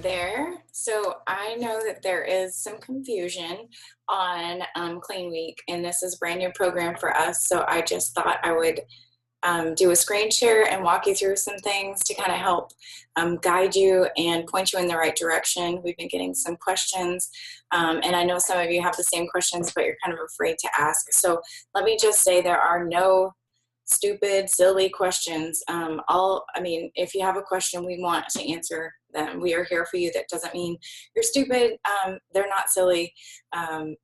there. So I know that there is some confusion on Clean Week, and this is a brand new program for us. So I just thought I would do a screen share and walk you through some things to kind of help guide you and point you in the right direction. We've been getting some questions, and I know some of you have the same questions, but you're kind of afraid to ask. So let me just say there are no stupid, silly questions. If you have a question, we want to answer them. We are here for you. That doesn't mean you're stupid. They're not silly.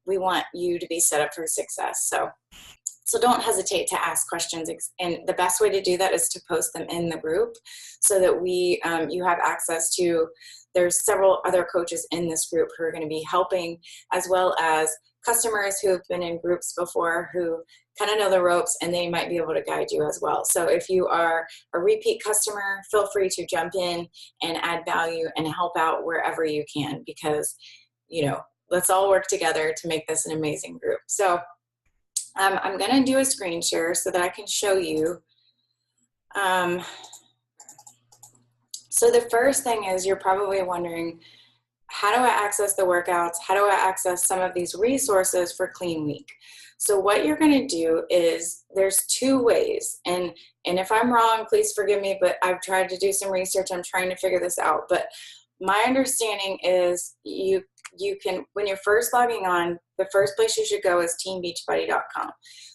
We want you to be set up for success. So don't hesitate to ask questions. And the best way to do that is to post them in the group so that you have access to, there's several other coaches in this group who are going to be helping, as well as customers who have been in groups before who kind of know the ropes, and they might be able to guide you as well. So if you are a repeat customer, feel free to jump in and add value and help out wherever you can, because, let's all work together to make this an amazing group. So I'm going to do a screen share so that I can show you. So the first thing is, you're probably wondering, how do I access the workouts? How do I access some of these resources for Clean Week? So what you're going to do is, there's two ways, and if I'm wrong, please forgive me, but I've tried to do some research. I'm trying to figure this out. But my understanding is you can, when you're first logging on, the first place you should go is teambeachbody.com.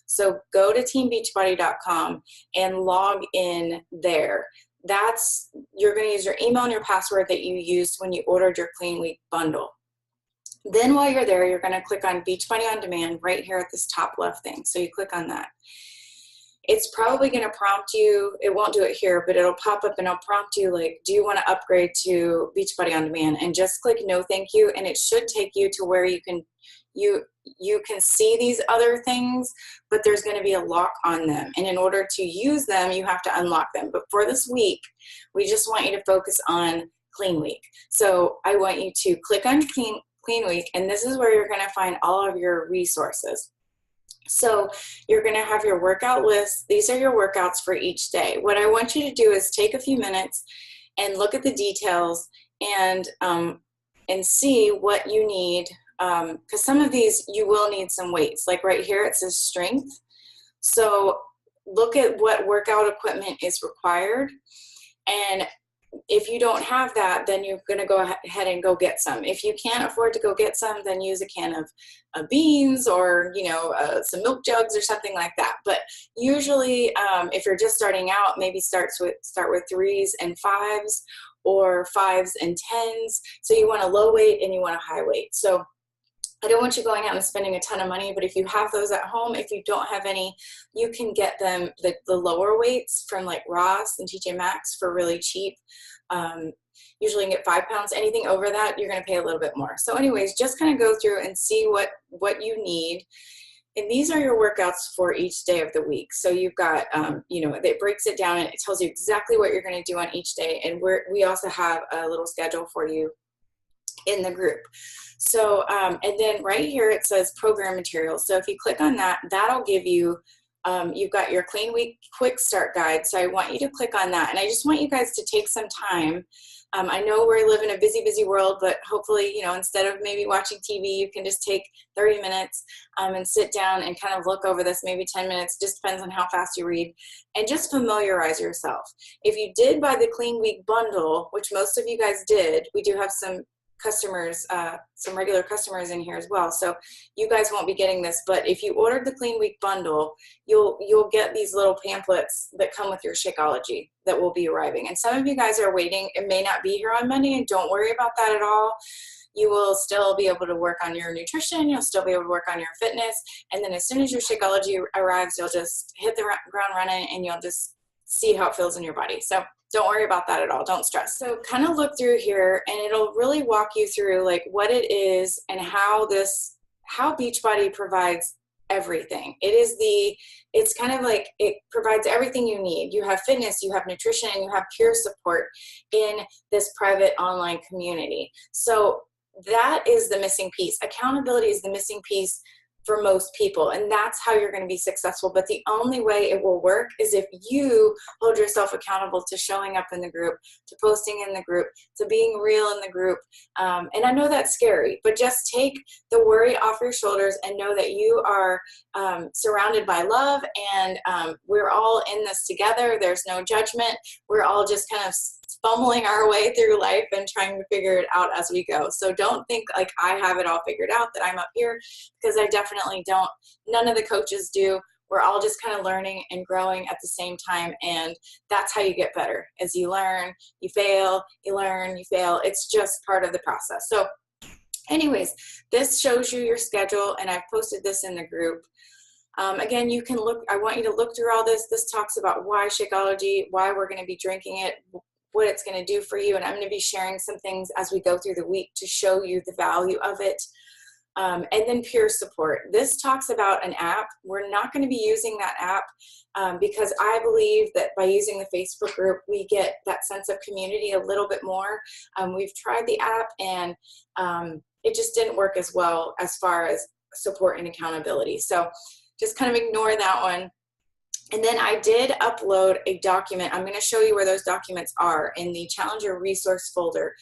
So go to teambeachbody.com and log in there. You're going to use your email and your password that you used when you ordered your Clean Week bundle. Then while you're there, you're going to click on Beachbody on Demand right here at this top left thing. So you click on that. It's probably going to prompt you, it won't do it here, but it'll pop up and it'll prompt you like, do you want to upgrade to Beachbody on Demand? And just click no thank you, and it should take you to where you can see these other things, but there's going to be a lock on them. And in order to use them, you have to unlock them. But for this week, we just want you to focus on Clean Week. So I want you to click on Clean Week, and this is where you're going to find all of your resources. So you're going to have your workout list. These are your workouts for each day. What I want you to do is take a few minutes and look at the details and see what you need. Because some of these, you will need some weights. Like right here, it says strength. So look at what workout equipment is required. And if you don't have that, then you're going to go ahead and go get some. If you can't afford to go get some, then use a can of beans or, some milk jugs or something like that. But usually, if you're just starting out, maybe start with 3s and 5s or 5s and 10s. So you want a low weight and you want a high weight. So I don't want you going out and spending a ton of money, but if you have those at home, if you don't have any, you can get them, the lower weights from like Ross and TJ Maxx for really cheap. Usually you can get 5 pounds. Anything over that, you're going to pay a little bit more. So anyways, just kind of go through and see what you need. And these are your workouts for each day of the week. So you've got, it breaks it down and it tells you exactly what you're going to do on each day. And we also have a little schedule for you in the group. So, and then right here it says program materials. So if you click on that, that'll give you, you've got your Clean Week quick start guide. So I want you to click on that. And I just want you guys to take some time. I know we live in a busy, busy world, but hopefully, instead of maybe watching TV, you can just take 30 minutes and sit down and kind of look over this, maybe 10 minutes, just depends on how fast you read, and just familiarize yourself. If you did buy the Clean Week bundle, which most of you guys did, we do have some customers, some regular customers in here as well. So you guys won't be getting this, but if you ordered the Clean Week bundle, you'll get these little pamphlets that come with your Shakeology that will be arriving. And some of you guys are waiting. It may not be here on Monday, and don't worry about that at all. You will still be able to work on your nutrition. You'll still be able to work on your fitness. And then as soon as your Shakeology arrives, you'll just hit the ground running and you'll just see how it feels in your body. So don't worry about that at all. Don't stress. So kind of look through here and it'll really walk you through like what it is and how Beachbody provides everything. It's kind of like it provides everything you need. You have fitness, you have nutrition, and you have peer support in this private online community. So that is the missing piece. Accountability is the missing piece for most people, and that's how you're going to be successful. But the only way it will work is if you hold yourself accountable to showing up in the group, to posting in the group, to being real in the group. And I know that's scary, but just take the worry off your shoulders and know that you are surrounded by love, and we're all in this together. There's no judgment. We're all just kind of fumbling our way through life and trying to figure it out as we go. So don't think like I have it all figured out, that I'm up here, because I definitely don't. None of the coaches do. We're all just kind of learning and growing at the same time, and that's how you get better. As you learn, you fail, you learn, you fail. It's just part of the process. So anyways, this shows you your schedule, and I've posted this in the group. Again, you can look, I want you to look through all this. This talks about why Shakeology, why we're going to be drinking it, what it's going to do for you. And I'm going to be sharing some things as we go through the week to show you the value of it. And then peer support. This talks about an app. We're not going to be using that app because I believe that by using the Facebook group, we get that sense of community a little bit more. We've tried the app, and it just didn't work as well as far as support and accountability. So just kind of ignore that one. And then I did upload a document. I'm going to show you where those documents are in the Challenger resource folder.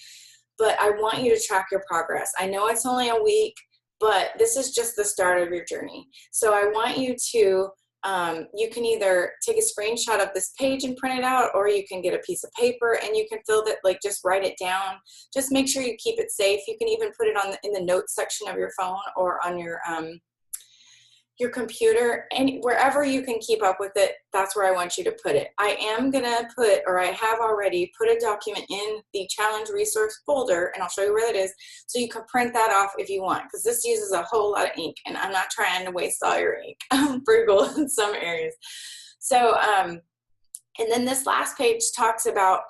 But I want you to track your progress. I know it's only a week, but this is just the start of your journey. So I want you to, you can either take a screenshot of this page and print it out, or you can get a piece of paper and you can fill it, like just write it down. Just make sure you keep it safe. You can even put it on in the notes section of your phone or on your computer, and wherever you can keep up with it, that's where I want you to put it. I am gonna put, or I have already put a document in the challenge resource folder, and I'll show you where that is, so you can print that off if you want, because this uses a whole lot of ink, and I'm not trying to waste all your ink. I'm frugal in some areas. So, and then this last page talks about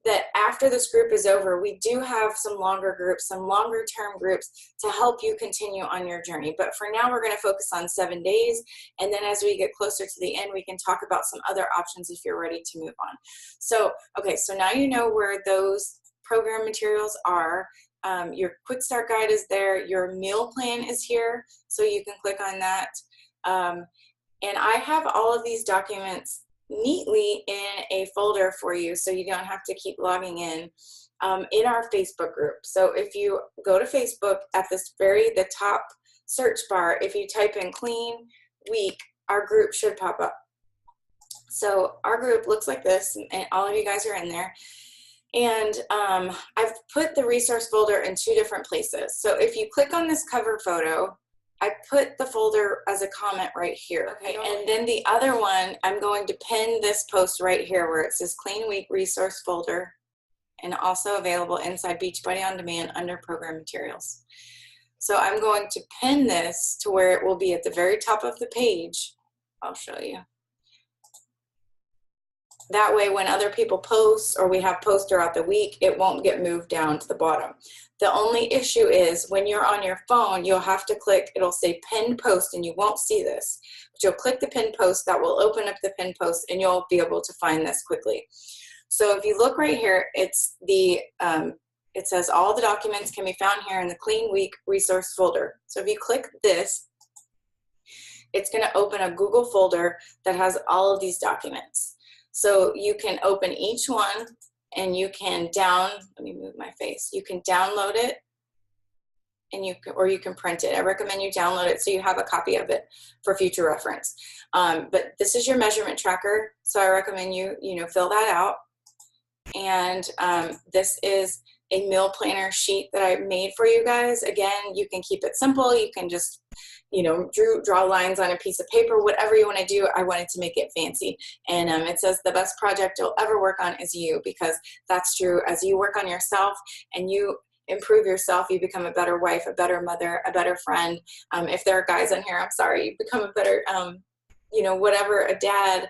that after this group is over, we do have some longer groups, some longer term groups to help you continue on your journey. But for now, we're going to focus on 7 days. And then as we get closer to the end, we can talk about some other options if you're ready to move on. So, okay, so now you know where those program materials are. Your quick start guide is there. Your meal plan is here, so you can click on that. And I have all of these documents neatly in a folder for you, so you don't have to keep logging in our Facebook group. So if you go to Facebook, at the top search bar, if you type in Clean Week, our group should pop up. So our group looks like this, and all of you guys are in there. And I've put the resource folder in 2 different places. So if you click on this cover photo, I put the folder as a comment right here. Okay, and then the other one, I'm going to pin this post right here where it says Clean Week Resource Folder, and also available inside Beachbody On Demand under Program Materials. So I'm going to pin this to where it will be at the very top of the page. I'll show you. That way, when other people post, or we have posts throughout the week, it won't get moved down to the bottom. The only issue is when you're on your phone, you'll have to click, it'll say pinned post, and you won't see this. But you'll click the pinned post, that will open up the pinned post, and you'll be able to find this quickly. So if you look right here, it's the, it says all the documents can be found here in the Clean Week resource folder. So if you click this, it's going to open a Google folder that has all of these documents. So you can open each one, and you can let me move my face. You can download it, and or you can print it. I recommend you download it so you have a copy of it for future reference. But this is your measurement tracker, so I recommend you fill that out. And this is a meal planner sheet that I made for you guys. Again, you can keep it simple. You can just draw lines on a piece of paper, whatever you want to do. I wanted to make it fancy. And it says the best project you'll ever work on is you, because that's true. As you work on yourself and you improve yourself, you become a better wife, a better mother, a better friend. If there are guys on here, I'm sorry, you become a better, whatever, a dad,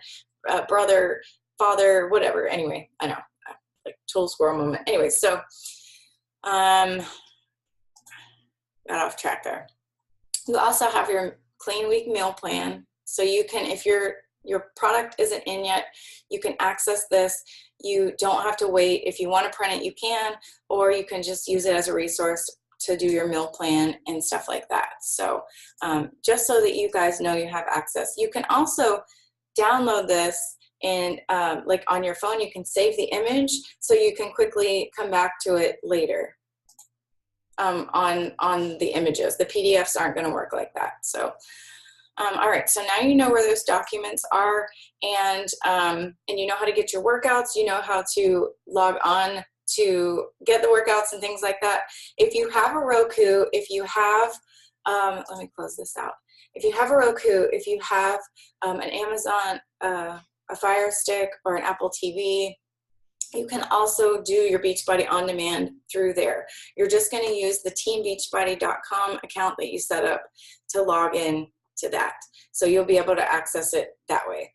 a brother, father, whatever. Anyway, I know, like tool squirrel moment. Anyway, so got off track there. You also have your Clean Week meal plan. So you can, if your product isn't in yet, you can access this. You don't have to wait. If you want to print it, you can, or you can just use it as a resource to do your meal plan and stuff like that. So just so that you guys know you have access. You can also download this and like on your phone, you can save the image so you can quickly come back to it later on the images. The PDFs aren't going to work like that. So all right, so now you know where those documents are, and you know how to get your workouts, you know how to log on to get the workouts and things like that. If you have a Roku, if you have, let me close this out. If you have a Roku, if you have an Amazon, a Fire Stick, or an Apple TV, you can also do your Beachbody on demand through there. You're just going to use the teambeachbody.com account that you set up to log in to that. So you'll be able to access it that way.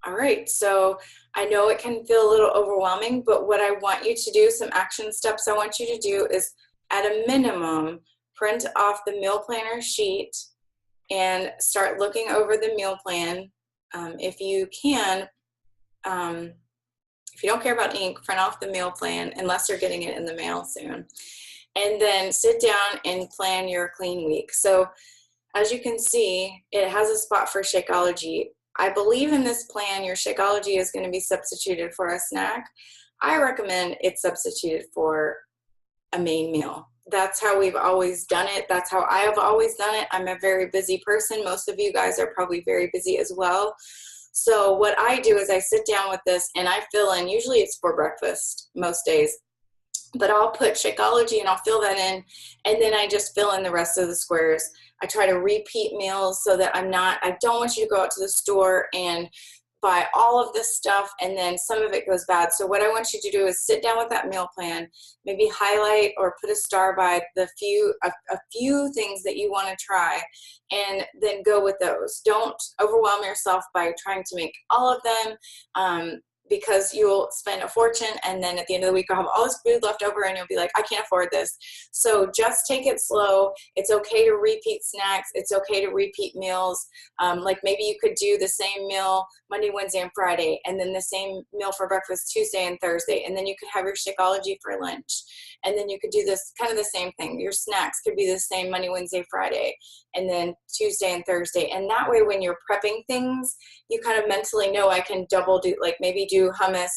All right, so I know it can feel a little overwhelming, but what I want you to do, some action steps I want you to do is, at a minimum, print off the meal planner sheet and start looking over the meal plan. If you can, if you don't care about ink, print off the meal plan unless you're getting it in the mail soon. And then sit down and plan your clean week. So as you can see, it has a spot for Shakeology. I believe in this plan, your Shakeology is going to be substituted for a snack. I recommend it's substituted for a main meal. That's how we've always done it. That's how I have always done it. I'm a very busy person. Most of you guys are probably very busy as well. So what I do is I sit down with this and I fill in, usually it's for breakfast most days, but I'll put Shakeology and I'll fill that in, and then I just fill in the rest of the squares. I try to repeat meals so that I don't want you to go out to the store and buy all of this stuff and then some of it goes bad. So what I want you to do is sit down with that meal plan, maybe highlight or put a star by a few things that you want to try, and then go with those. Don't overwhelm yourself by trying to make all of them, because you'll spend a fortune, and then at the end of the week you'll have all this food left over and you'll be like, I can't afford this. So just take it slow. It's okay to repeat snacks. It's okay to repeat meals. Like maybe you could do the same meal Monday, Wednesday, and Friday, and then the same meal for breakfast Tuesday and Thursday, and then you could have your Shakeology for lunch. And then you could do this kind of the same thing. Your snacks could be the same Monday, Wednesday, Friday, and then Tuesday and Thursday. And that way when you're prepping things, you kind of mentally know I can double do, like maybe do hummus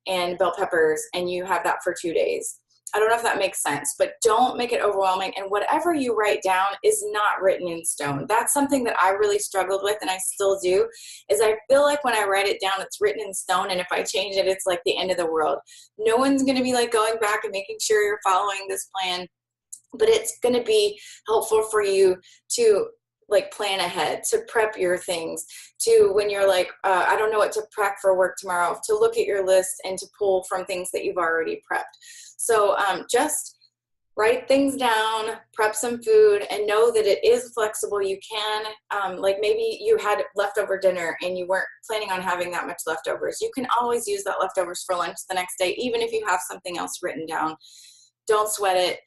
and bell peppers, and you have that for 2 days. I don't know if that makes sense, but don't make it overwhelming. And whatever you write down is not written in stone. That's something that I really struggled with, and I still do, is I feel like when I write it down, it's written in stone, and if I change it, it's like the end of the world. No one's going to be like going back and making sure you're following this plan, but it's going to be helpful for you to like plan ahead, to prep your things, to when you're like, I don't know what to prep for work tomorrow, to look at your list and to pull from things that you've already prepped. So just write things down, prep some food, and know that it is flexible. You can, like maybe you had leftover dinner and you weren't planning on having that much leftovers. You can always use that leftovers for lunch the next day, even if you have something else written down. Don't sweat it.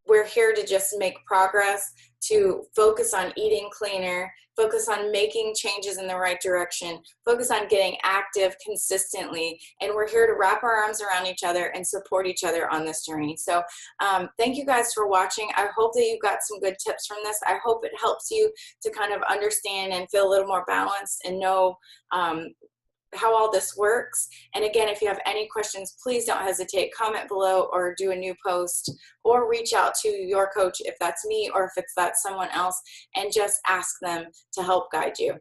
We're here to just make progress, to focus on eating cleaner, focus on making changes in the right direction, focus on getting active consistently, and we're here to wrap our arms around each other and support each other on this journey. So thank you guys for watching. I hope that you got some good tips from this. I hope it helps you to kind of understand and feel a little more balanced and know how all this works. And again, if you have any questions, please don't hesitate. Comment below or do a new post, or reach out to your coach if that's me or if it's that someone else, and just ask them to help guide you.